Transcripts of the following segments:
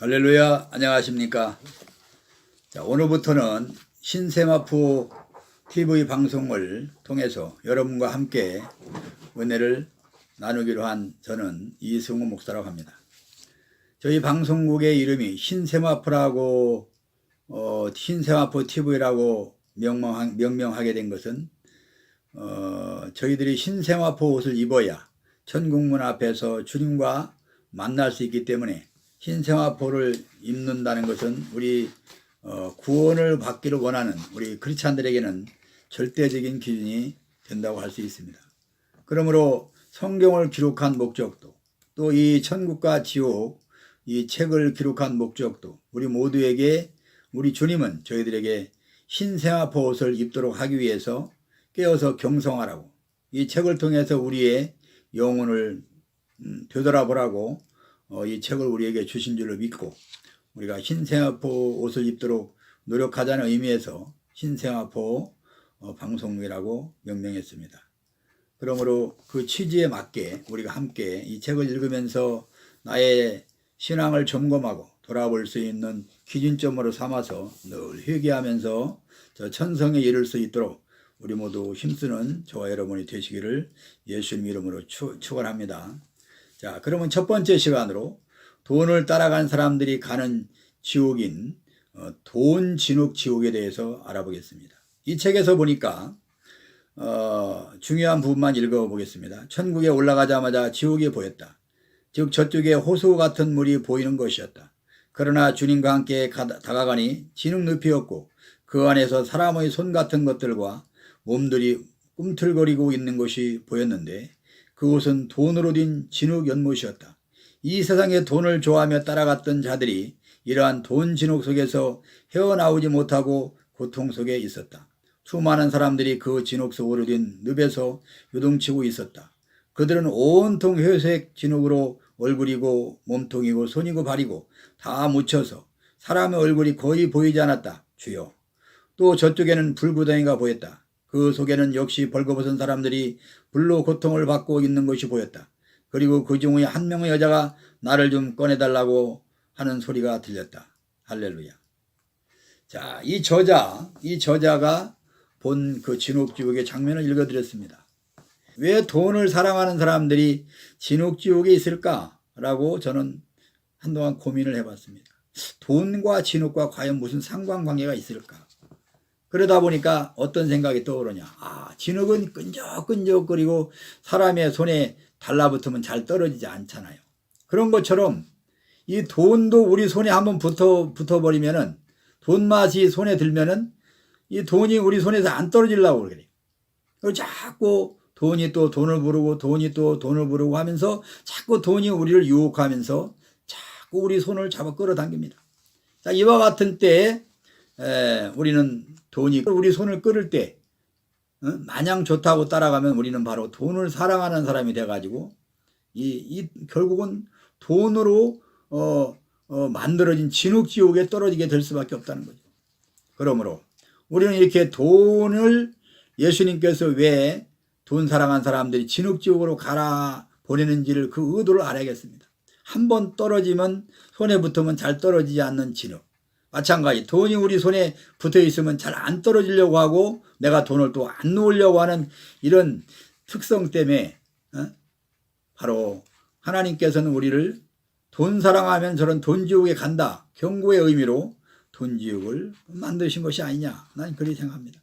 할렐루야, 안녕하십니까. 자, 오늘부터는 신세마포 TV 방송을 통해서 여러분과 함께 은혜를 나누기로 한 저는 이승우 목사라고 합니다. 저희 방송국의 이름이 신세마포라고 신세마포 TV라고 명명하게 된 것은 저희들이 신세마포 옷을 입어야 천국문 앞에서 주님과 만날 수 있기 때문에 신세마포를 입는다는 것은 우리 구원을 받기를 원하는 우리 크리스찬들에게는 절대적인 기준이 된다고 할 수 있습니다. 그러므로 성경을 기록한 목적도, 또 이 천국과 지옥 이 책을 기록한 목적도, 우리 모두에게 우리 주님은 저희들에게 신세마포 옷을 입도록 하기 위해서 깨어서 경성하라고, 이 책을 통해서 우리의 영혼을 되돌아보라고 이 책을 우리에게 주신 줄로 믿고 우리가 신세마포 옷을 입도록 노력하자는 의미에서 신세마포 방송이라고 명명했습니다. 그러므로 그 취지에 맞게 우리가 함께 이 책을 읽으면서 나의 신앙을 점검하고 돌아볼 수 있는 기준점으로 삼아서 늘 회개하면서 저 천성에 이를 수 있도록 우리 모두 힘쓰는 저와 여러분이 되시기를 예수님 이름으로 축원합니다. 자, 그러면 첫 번째 시간으로 돈을 따라간 사람들이 가는 지옥인 돈 진흙 지옥에 대해서 알아보겠습니다. 이 책에서 보니까 중요한 부분만 읽어보겠습니다. 천국에 올라가자마자 지옥이 보였다. 즉 저쪽에 호수 같은 물이 보이는 것이었다. 그러나 주님과 함께 다가가니 진흙 늪이었고 그 안에서 사람의 손 같은 것들과 몸들이 꿈틀거리고 있는 것이 보였는데 그곳은 돈으로 된 진흙 연못이었다. 이 세상에 돈을 좋아하며 따라갔던 자들이 이러한 돈 진흙 속에서 헤어나오지 못하고 고통 속에 있었다. 수많은 사람들이 그 진흙 속으로 된 늪에서 요동치고 있었다. 그들은 온통 회색 진흙으로 얼굴이고 몸통이고 손이고 발이고 다 묻혀서 사람의 얼굴이 거의 보이지 않았다. 주여. 또 저쪽에는 불구덩이가 보였다. 그 속에는 역시 벌거벗은 사람들이 불로 고통을 받고 있는 것이 보였다. 그리고 그 중에 한 명의 여자가 나를 좀 꺼내달라고 하는 소리가 들렸다. 할렐루야. 자, 이 저자가 본 그 진흙지옥의 장면을 읽어드렸습니다. 왜 돈을 사랑하는 사람들이 진흙지옥에 있을까라고 저는 한동안 고민을 해봤습니다. 돈과 진흙과 과연 무슨 상관관계가 있을까? 그러다 보니까 어떤 생각이 떠오르냐. 진흙은 끈적끈적거리고 사람의 손에 달라붙으면 잘 떨어지지 않잖아요. 그런 것처럼 이 돈도 우리 손에 한번 붙어버리면은 돈 맛이 손에 들면은 이 돈이 우리 손에서 안 떨어지려고 그래요. 그리고 자꾸 돈이 또 돈을 부르고 돈이 또 돈을 부르고 하면서 자꾸 돈이 우리를 유혹하면서 자꾸 우리 손을 잡아 끌어당깁니다. 자, 이와 같은 때에 우리는 돈이 우리 손을 끌을 때 마냥 좋다고 따라가면 우리는 바로 돈을 사랑하는 사람이 돼가지고 결국은 돈으로 만들어진 진흙지옥에 떨어지게 될 수밖에 없다는 거죠. 그러므로 우리는 이렇게 돈을 예수님께서 왜 돈 사랑한 사람들이 진흙지옥으로 가라 보내는지를 그 의도를 알아야겠습니다. 한번 떨어지면 손에 붙으면 잘 떨어지지 않는 진흙. 마찬가지 돈이 우리 손에 붙어 있으면 잘 안 떨어지려고 하고 내가 돈을 또 안 놓으려고 하는 이런 특성 때문에 바로 하나님께서는 우리를 돈 사랑하면 저런 돈지옥에 간다 경고의 의미로 돈지옥을 만드신 것이 아니냐, 난 그렇게 생각합니다.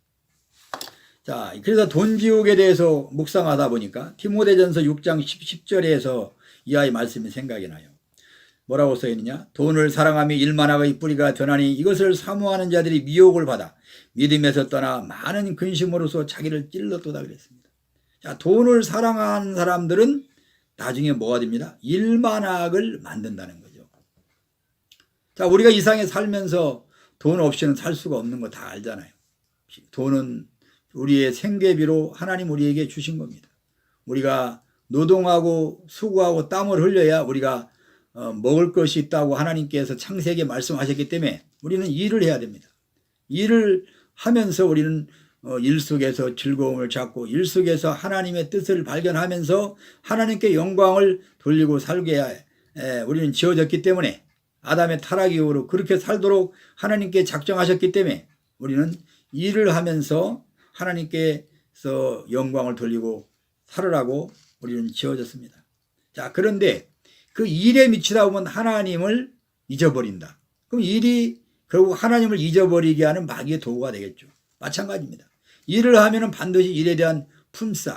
자, 그래서 돈지옥에 대해서 묵상하다 보니까 디모데전서 6장 10절에서 이 아이 말씀이 생각이 나요. 뭐라고 써있느냐? 돈을 사랑하며 일만하의 뿌리가 되나니 이것을 사모하는 자들이 미혹을 받아 믿음에서 떠나 많은 근심으로서 자기를 찔렀도다 그랬습니다. 자, 돈을 사랑하는 사람들은 나중에 뭐가 됩니다? 일만학을 만든다는 거죠. 자, 우리가 이 세상에 살면서 돈 없이는 살 수가 없는 거 다 알잖아요. 돈은 우리의 생계비로 하나님 우리에게 주신 겁니다. 우리가 노동하고 수고하고 땀을 흘려야 우리가 먹을 것이 있다고 하나님께서 창세기에 말씀하셨기 때문에 우리는 일을 해야 됩니다. 일을 하면서 우리는 일 속에서 즐거움을 찾고 일 속에서 하나님의 뜻을 발견하면서 하나님께 영광을 돌리고 살게 우리는 지어졌기 때문에 아담의 타락 이후로 그렇게 살도록 하나님께 작정하셨기 때문에 우리는 일을 하면서 하나님께서 영광을 돌리고 살으라고 우리는 지어졌습니다. 자, 그런데 그 일에 미치다 보면 하나님을 잊어버린다. 그럼 일이 결국 하나님을 잊어버리게 하는 마귀의 도구가 되겠죠. 마찬가지입니다. 일을 하면 반드시 일에 대한 품삯,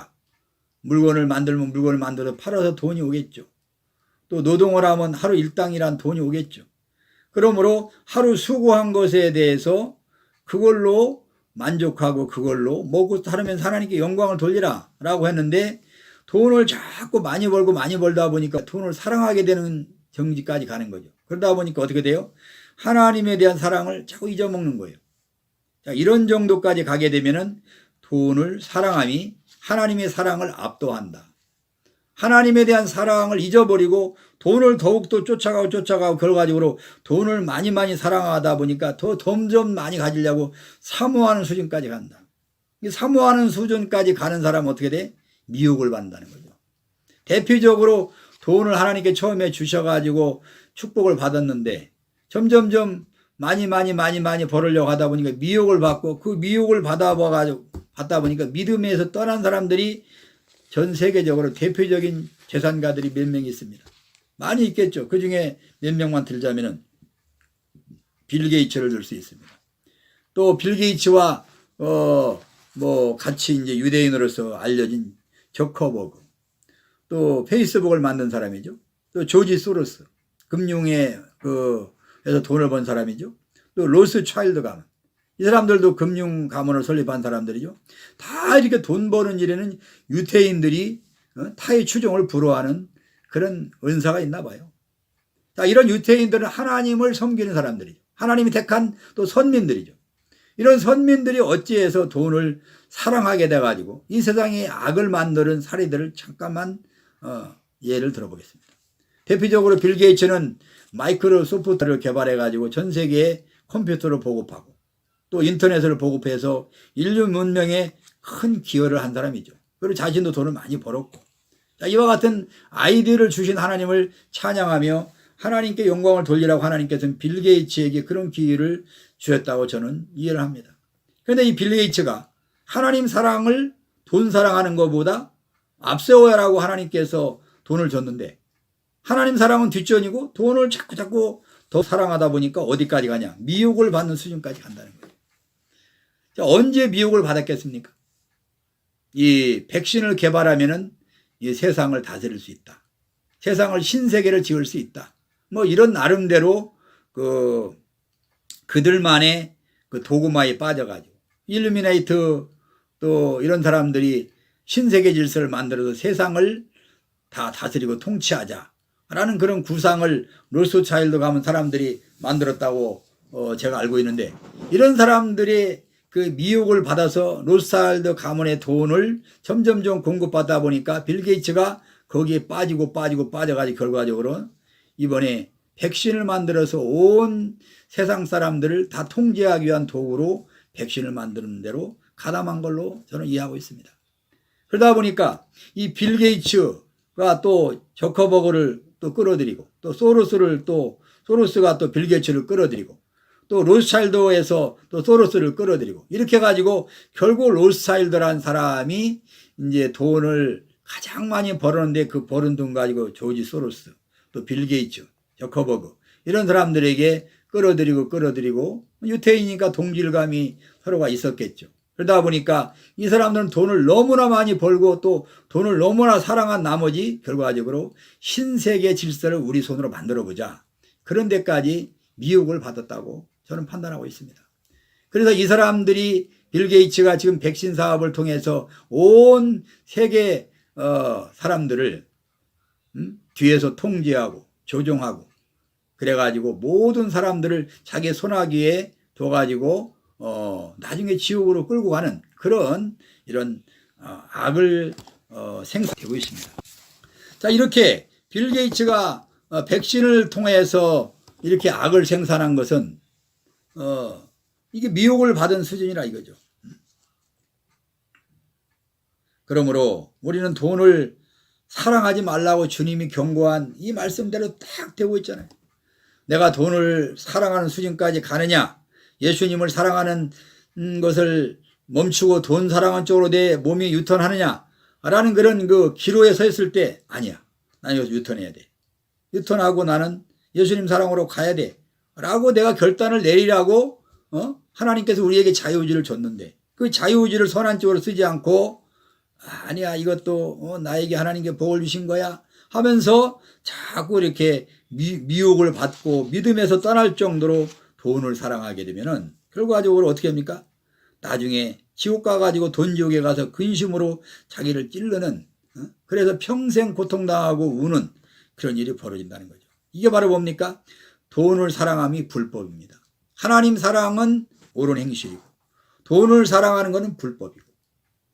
물건을 만들면 물건을 만들어서 팔아서 돈이 오겠죠. 또 노동을 하면 하루 일당이란 돈이 오겠죠. 그러므로 하루 수고한 것에 대해서 그걸로 만족하고 그걸로 먹고 살면서 하나님께 영광을 돌리라 라고 했는데, 돈을 자꾸 많이 벌고 많이 벌다 보니까 돈을 사랑하게 되는 정지까지 가는 거죠. 그러다 보니까 어떻게 돼요? 하나님에 대한 사랑을 자꾸 잊어먹는 거예요. 자, 이런 정도까지 가게 되면은 돈을 사랑함이 하나님의 사랑을 압도한다. 하나님에 대한 사랑을 잊어버리고 돈을 더욱더 쫓아가고 결과적으로 돈을 많이 사랑하다 보니까 더 점점 많이 가지려고 사모하는 수준까지 간다. 이 사모하는 수준까지 가는 사람은 어떻게 돼? 미혹을 받는다는 거죠. 대표적으로 돈을 하나님께 처음에 주셔가지고 축복을 받았는데 점점점 많이 벌으려고 하다 보니까 미혹을 받고, 그 미혹을 받다 보니까 믿음에서 떠난 사람들이 전 세계적으로 대표적인 재산가들이 몇 명 있습니다. 많이 있겠죠. 그 중에 몇 명만 들자면은 빌 게이츠를 들 수 있습니다. 또 빌 게이츠와 같이 이제 유대인으로서 알려진 저커버그, 또 페이스북을 만든 사람이죠. 또 조지 소로스, 금융에 해서 돈을 번 사람이죠. 또 로스 차일드 가문, 이 사람들도 금융 가문을 설립한 사람들이죠. 다 이렇게 돈 버는 일에는 유태인들이 타의 추종을 불허하는 그런 은사가 있나 봐요. 자, 이런 유태인들은 하나님을 섬기는 사람들이죠. 하나님이 택한 또 선민들이죠. 이런 선민들이 어찌해서 돈을 사랑하게 돼가지고 이 세상에 악을 만드는 사례들을 잠깐만 예를 들어보겠습니다. 대표적으로 빌 게이츠는 마이크로소프트를 개발해가지고 전 세계에 컴퓨터를 보급하고 또 인터넷을 보급해서 인류 문명에 큰 기여를 한 사람이죠. 그리고 자신도 돈을 많이 벌었고, 자, 이와 같은 아이디어를 주신 하나님을 찬양하며 하나님께 영광을 돌리라고 하나님께서는 빌 게이츠에게 그런 기회를 주셨다고 저는 이해를 합니다. 그런데 이 빌 게이츠가 하나님 사랑을 돈 사랑하는 것보다 앞세워야라고 하나님께서 돈을 줬는데, 하나님 사랑은 뒷전이고 돈을 자꾸 더 사랑하다 보니까 어디까지 가냐? 미혹을 받는 수준까지 간다는 거예요. 자, 언제 미혹을 받았겠습니까? 이 백신을 개발하면은 이 세상을 다스릴 수 있다. 세상을 신세계를 지을 수 있다. 뭐 이런 나름대로 그들만의 그 도구마에 빠져가지고 일루미네이트 또 이런 사람들이 신세계 질서를 만들어서 세상을 다 다스리고 통치하자라는 그런 구상을 로스차일드 가문 사람들이 만들었다고 제가 알고 있는데, 이런 사람들이 그 미혹을 받아서 로스차일드 가문의 돈을 점점 공급받다 보니까 빌 게이츠가 거기에 빠져가지고 결과적으로 이번에 백신을 만들어서 온 세상 사람들을 다 통제하기 위한 도구로 백신을 만드는 대로 가담한 걸로 저는 이해하고 있습니다. 그러다 보니까 이 빌 게이츠가 또 저커버그를 또 끌어들이고, 또 소로스가 또 빌 게이츠를 끌어들이고, 또 로스차일드에서 또 소로스를 끌어들이고, 이렇게 가지고 결국 로스차일드라는 사람이 이제 돈을 가장 많이 벌었는데, 그 버는 돈 가지고 조지 소로스, 또 빌 게이츠, 저커버그 이런 사람들에게 끌어들이고 유태인이니까 동질감이 서로가 있었겠죠. 그러다 보니까 이 사람들은 돈을 너무나 많이 벌고 또 돈을 너무나 사랑한 나머지 결과적으로 신세계 질서를 우리 손으로 만들어보자, 그런 데까지 미혹을 받았다고 저는 판단하고 있습니다. 그래서 이 사람들이 빌 게이츠가 지금 백신 사업을 통해서 온 세계 사람들을 뒤에서 통제하고 조종하고 그래가지고 모든 사람들을 자기 손아귀에 둬가지고 나중에 지옥으로 끌고 가는 그런 이런 악을 생산되고 있습니다. 자, 이렇게 빌 게이츠가 백신을 통해서 이렇게 악을 생산한 것은 이게 미혹을 받은 수준이라 이거죠. 그러므로 우리는 돈을 사랑하지 말라고 주님이 경고한 이 말씀대로 딱 되고 있잖아요. 내가 돈을 사랑하는 수준까지 가느냐? 예수님을 사랑하는 것을 멈추고 돈 사랑하는 쪽으로 내 몸이 유턴하느냐? 라는 그런 그 기로에 서 있을 때 아니야. 난 여기서 유턴해야 돼. 유턴하고 나는 예수님 사랑으로 가야 돼. 라고 내가 결단을 내리라고 하나님께서 우리에게 자유의지를 줬는데 그 자유의지를 선한 쪽으로 쓰지 않고 아니야 이것도 나에게 하나님께 복을 주신 거야 하면서 자꾸 이렇게 미혹을 받고 믿음에서 떠날 정도로 돈을 사랑하게 되면은 결과적으로 어떻게 합니까? 나중에 지옥 가가지고 돈 지옥에 가서 근심으로 자기를 찌르는 그래서 평생 고통당하고 우는 그런 일이 벌어진다는 거죠. 이게 바로 뭡니까? 돈을 사랑함이 불법입니다. 하나님 사랑은 옳은 행실이고 돈을 사랑하는 것은 불법이고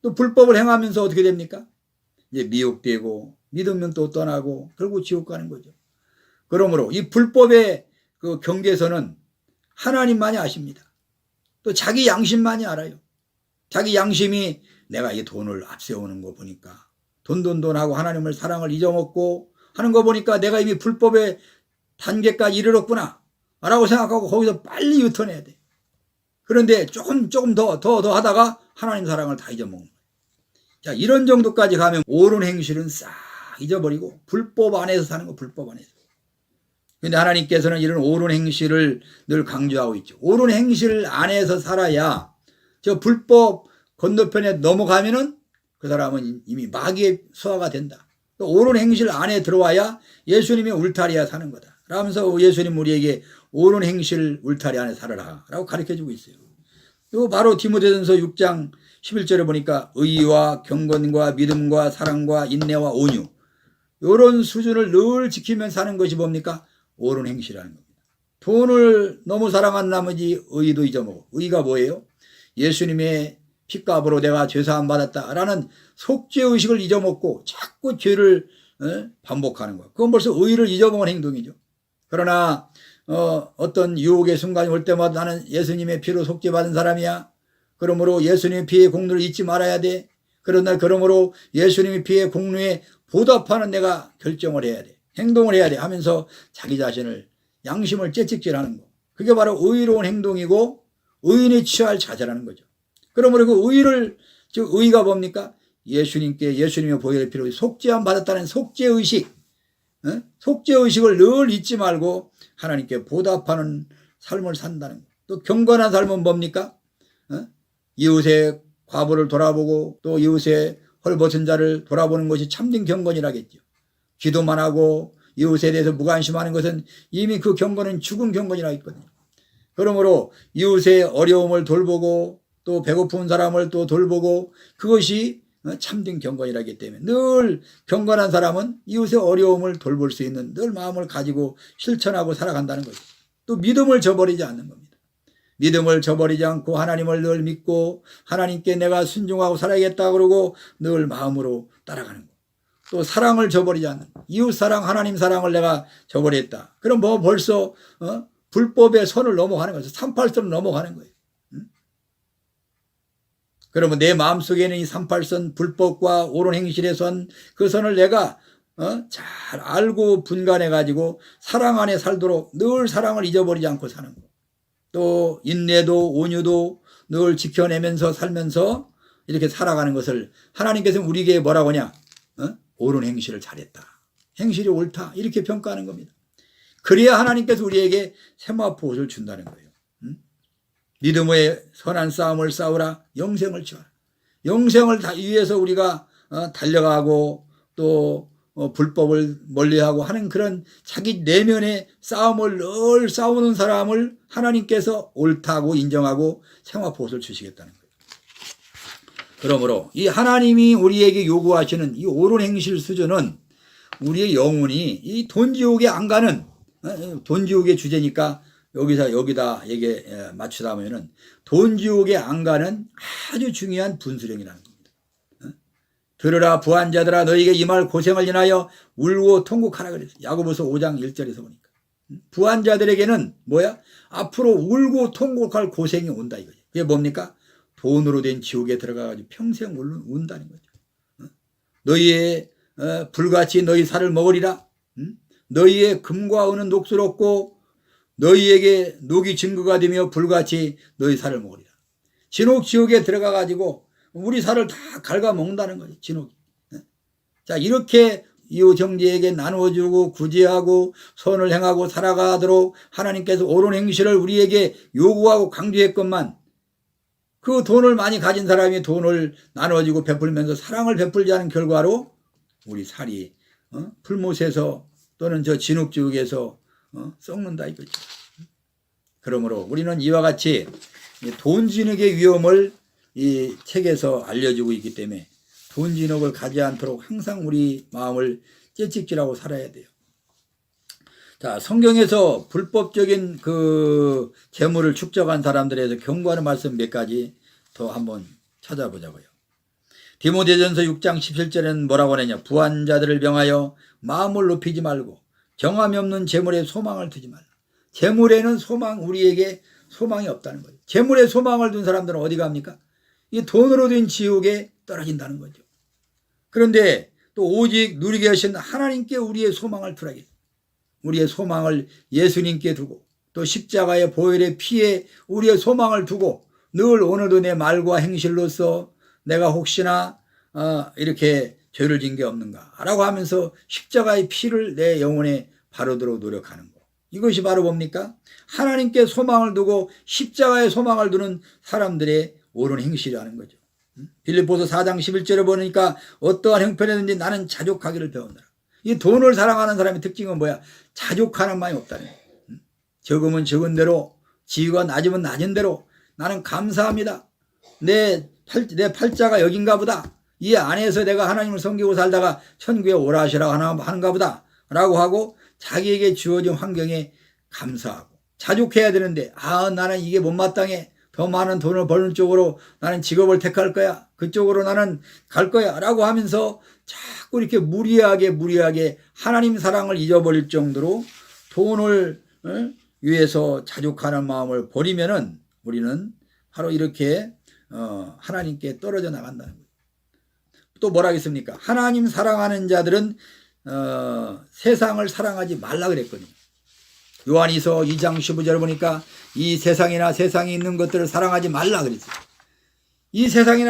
또 불법을 행하면서 어떻게 됩니까? 이제 미혹되고 믿으면 또 떠나고 결국 지옥 가는 거죠. 그러므로 이 불법의 그 경계선은 하나님만이 아십니다. 또 자기 양심만이 알아요. 자기 양심이 내가 이 돈을 앞세우는 거 보니까 돈 하고 하나님을 사랑을 잊어먹고 하는 거 보니까 내가 이미 불법의 단계까지 이르렀구나 라고 생각하고 거기서 빨리 유턴해야 돼. 그런데 조금 더 하다가 하나님 사랑을 다 잊어먹는 거예요. 자, 이런 정도까지 가면 옳은 행실은 싹 잊어버리고 불법 안에서 사는 거 불법 안에서. 근데 하나님께서는 이런 옳은 행실을 늘 강조하고 있죠. 옳은 행실 안에서 살아야 저 불법 건너편에 넘어가면은 그 사람은 이미 마귀의 수하가 된다. 또 옳은 행실 안에 들어와야 예수님의 울타리에 사는 거다. 라면서 예수님 우리에게 옳은 행실 울타리 안에 살아라 라고 가르쳐주고 있어요. 또 바로 디모데전서 6장 11절에 보니까 의와 경건과 믿음과 사랑과 인내와 온유 이런 수준을 늘 지키면서 사는 것이 뭡니까? 옳은 행실이라는 겁니다. 돈을 너무 사랑한 나머지 의도 잊어먹어. 의가 뭐예요? 예수님의 핏값으로 내가 죄사함 받았다라는 속죄의식을 잊어먹고 자꾸 죄를 반복하는 거야. 그건 벌써 의를 잊어먹은 행동이죠. 그러나 어떤 유혹의 순간이 올 때마다 나는 예수님의 피로 속죄받은 사람이야. 그러므로 예수님의 피의 공로를 잊지 말아야 돼. 그러므로 예수님의 피의 공로에 보답하는 내가 결정을 해야 돼. 행동을 해야 돼 하면서 자기 자신을 양심을 채찍질하는 거. 그게 바로 의로운 행동이고 의인이 취할 자세라는 거죠. 그러므로 그 의를 즉 의가 뭡니까? 예수님의 보혈의 피로 속죄함 받았다는 속죄의식. 속죄의식을 늘 잊지 말고 하나님께 보답하는 삶을 산다는 것. 또 경건한 삶은 뭡니까? 이웃의 과부를 돌아보고 또 이웃의 헐벗은 자를 돌아보는 것이 참된 경건이라겠죠. 기도만 하고 이웃에 대해서 무관심하는 것은 이미 그 경건은 죽은 경건이라 했거든요. 그러므로 이웃의 어려움을 돌보고 또 배고픈 사람을 또 돌보고 그것이 참된 경건이라기 때문에 늘 경건한 사람은 이웃의 어려움을 돌볼 수 있는 늘 마음을 가지고 실천하고 살아간다는 거죠. 또 믿음을 저버리지 않는 겁니다. 믿음을 저버리지 않고 하나님을 늘 믿고 하나님께 내가 순종하고 살아야겠다 그러고 늘 마음으로 따라가는 거. 또 사랑을 저버리지 않는 이웃 사랑 하나님 사랑을 내가 저버렸다. 그럼 뭐 벌써 불법의 선을 넘어가는 거죠. 38선을 넘어가는 거예요. 그러면 내 마음속에는 이 38선 불법과 옳은 행실의 선 그 선을 내가 잘 알고 분간해 가지고 사랑 안에 살도록 늘 사랑을 잊어버리지 않고 사는 거. 또 인내도 온유도 늘 지켜내면서 살면서 이렇게 살아가는 것을 하나님께서 우리에게 뭐라고 하냐? 옳은 행실을 잘했다. 행실이 옳다. 이렇게 평가하는 겁니다. 그래야 하나님께서 우리에게 세마포옷을 준다는 거예요. 믿음의 선한 싸움을 싸우라. 영생을 취하라. 영생을 위해서 우리가 달려가고 또 불법을 멀리하고 하는 그런 자기 내면의 싸움을 늘 싸우는 사람을 하나님께서 옳다고 인정하고 생화포옷을 주시겠다는 거예요. 그러므로 이 하나님이 우리에게 요구하시는 이 옳은 행실 수준은 우리의 영혼이 이 돈지옥에 안 가는 돈지옥의 주제니까 여기다 얘기 맞추다 보면은 돈지옥에 안 가는 아주 중요한 분수령이라는 겁니다. 들으라 부한자들아 너희에게 이 말 고생을 인하여 울고 통곡하라 그랬어요. 야고보서 5장 1절에서 보니까 부한자들에게는 뭐야? 앞으로 울고 통곡할 고생이 온다 이거죠. 그게 뭡니까? 돈으로 된 지옥에 들어가가지고 평생 운다는 거죠. 너희의 불같이 너희 살을 먹으리라. 너희의 금과 은은 녹슬었고 너희에게 녹이 증거가 되며 불같이 너희 살을 먹으리라. 진옥 지옥에 들어가 가지고 우리 살을 다 갉아먹는다는 거죠. 진옥. 자, 이렇게 이웃 형제에게 나누어주고 구제하고 선을 행하고 살아가도록 하나님께서 옳은 행실을 우리에게 요구하고 강조했건만, 그 돈을 많이 가진 사람이 돈을 나눠주고 베풀면서 사랑을 베풀지 않은 결과로 우리 살이 풀못에서 또는 저 진흙지옥에서 썩는다 이거죠. 그러므로 우리는 이와 같이 돈 진흙의 위험을 이 책에서 알려주고 있기 때문에 돈 진흙을 가지 않도록 항상 우리 마음을 채찍질하고 살아야 돼요. 자, 성경에서 불법적인 그 재물을 축적한 사람들에 대해서 경고하는 말씀 몇 가지 더 한번 찾아보자고요. 디모데전서 6장 17절에는 뭐라고 하느냐. 부한 자들을 명하여 마음을 높이지 말고 정함이 없는 재물에 소망을 두지 말라. 재물에는 우리에게 소망이 없다는 거죠. 재물에 소망을 둔 사람들은 어디 갑니까? 이 돈으로 된 지옥에 떨어진다는 거죠. 그런데 또 오직 누리게 하신 하나님께 우리의 소망을 두라겠어요. 우리의 소망을 예수님께 두고 또 십자가의 보혈의 피에 우리의 소망을 두고 늘 오늘도 내 말과 행실로서 내가 혹시나 이렇게 죄를 진 게 없는가 라고 하면서 십자가의 피를 내 영혼에 바르도록 노력하는 것. 이것이 바로 뭡니까? 하나님께 소망을 두고 십자가에 소망을 두는 사람들의 옳은 행실이라는 거죠. 빌립보서 4장 11절에 보니까 어떠한 형편이든지 나는 자족하기를 배우느라. 이 돈을 사랑하는 사람의 특징은 뭐야? 자족하는 마음이 없다는 거예요. 적으면 적은 대로, 지위가 낮으면 낮은 대로 나는 감사합니다. 내 팔자가 여긴가 보다. 이 안에서 내가 하나님을 섬기고 살다가 천국에 오라 하시라고 하는가 보다 라고 하고 자기에게 주어진 환경에 감사하고 자족해야 되는데, 나는 이게 못마땅해. 더 많은 돈을 버는 쪽으로 나는 직업을 택할 거야. 그쪽으로 나는 갈 거야 라고 하면서 자꾸 이렇게 무리하게 하나님 사랑을 잊어버릴 정도로 돈을 위해서 자족하는 마음을 버리면은 우리는 바로 이렇게 하나님께 떨어져 나간다는 거예요. 또 뭐라 하겠습니까? 하나님 사랑하는 자들은 세상을 사랑하지 말라 그랬거든요. 요한이서 2장 15절 보니까 이 세상이나 세상에 있는 것들을 사랑하지 말라 그랬어요. 이 세상에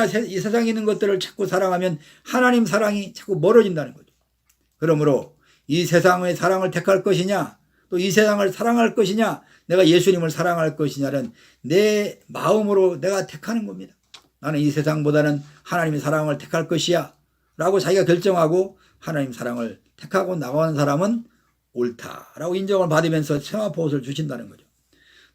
있는 것들을 자꾸 사랑하면 하나님 사랑이 자꾸 멀어진다는 거죠. 그러므로 이 세상의 사랑을 택할 것이냐, 또 이 세상을 사랑할 것이냐, 내가 예수님을 사랑할 것이냐는 내 마음으로 내가 택하는 겁니다. 나는 이 세상보다는 하나님의 사랑을 택할 것이야 라고 자기가 결정하고 하나님 사랑을 택하고 나가는 사람은 옳다라고 인정을 받으면서 세마포옷을 주신다는 거죠.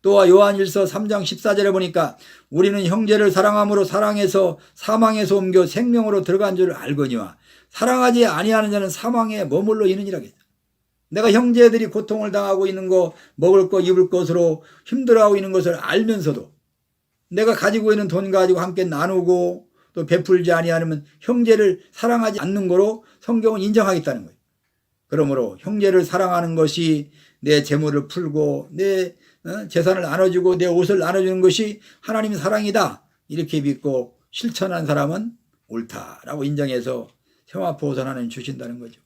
또 요한일서 3장 14절에 보니까 우리는 형제를 사랑함으로 사랑해서 사망에서 옮겨 생명으로 들어간 줄 알거니와 사랑하지 아니하는 자는 사망에 머물러 있느니라. 내가 형제들이 고통을 당하고 있는 거, 먹을 거 입을 것으로 힘들어하고 있는 것을 알면서도 내가 가지고 있는 돈 가지고 함께 나누고 또 베풀지 아니하면 형제를 사랑하지 않는 거로 성경은 인정하겠다는 거예요. 그러므로 형제를 사랑하는 것이 내 재물을 풀고 내 재산을 나눠주고 내 옷을 나눠주는 것이 하나님의 사랑이다 이렇게 믿고 실천한 사람은 옳다라고 인정해서 세마포옷을 하나님 주신다는 거죠.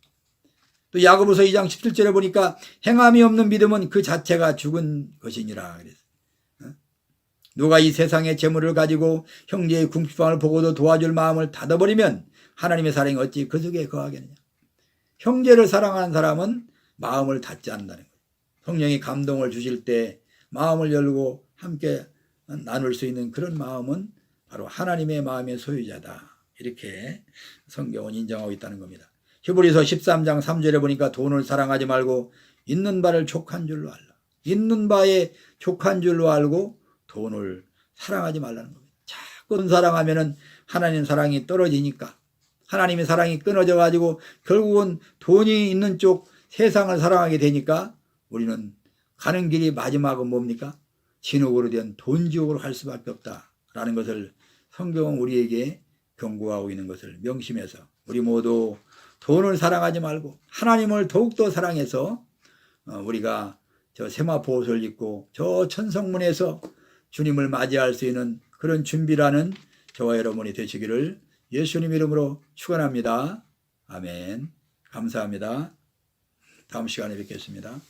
또 야고보서 2장 17절에 보니까 행함이 없는 믿음은 그 자체가 죽은 것이니라 그랬어요. 누가 이 세상의 재물을 가지고 형제의 궁핍함을 보고도 도와줄 마음을 닫아버리면 하나님의 사랑이 어찌 그 속에 거하겠느냐. 형제를 사랑하는 사람은 마음을 닫지 않는다는 거예요. 성령이 감동을 주실 때 마음을 열고 함께 나눌 수 있는 그런 마음은 바로 하나님의 마음의 소유자다. 이렇게 성경은 인정하고 있다는 겁니다. 히브리서 13장 3절에 보니까 돈을 사랑하지 말고 있는 바를 족한 줄로 알라. 있는 바에 족한 줄로 알고 돈을 사랑하지 말라는 겁니다. 자꾸 돈 사랑하면은 하나님 사랑이 떨어지니까 하나님의 사랑이 끊어져 가지고 결국은 돈이 있는 쪽 세상을 사랑하게 되니까 우리는 가는 길이 마지막은 뭡니까? 진흙으로 된 돈지옥으로 갈 수밖에 없다라는 것을 성경은 우리에게 경고하고 있는 것을 명심해서 우리 모두 돈을 사랑하지 말고 하나님을 더욱더 사랑해서 우리가 저 세마포옷을 입고 저 천성문에서 주님을 맞이할 수 있는 그런 준비라는 저와 여러분이 되시기를 예수님 이름으로 축원합니다. 아멘. 감사합니다. 다음 시간에 뵙겠습니다.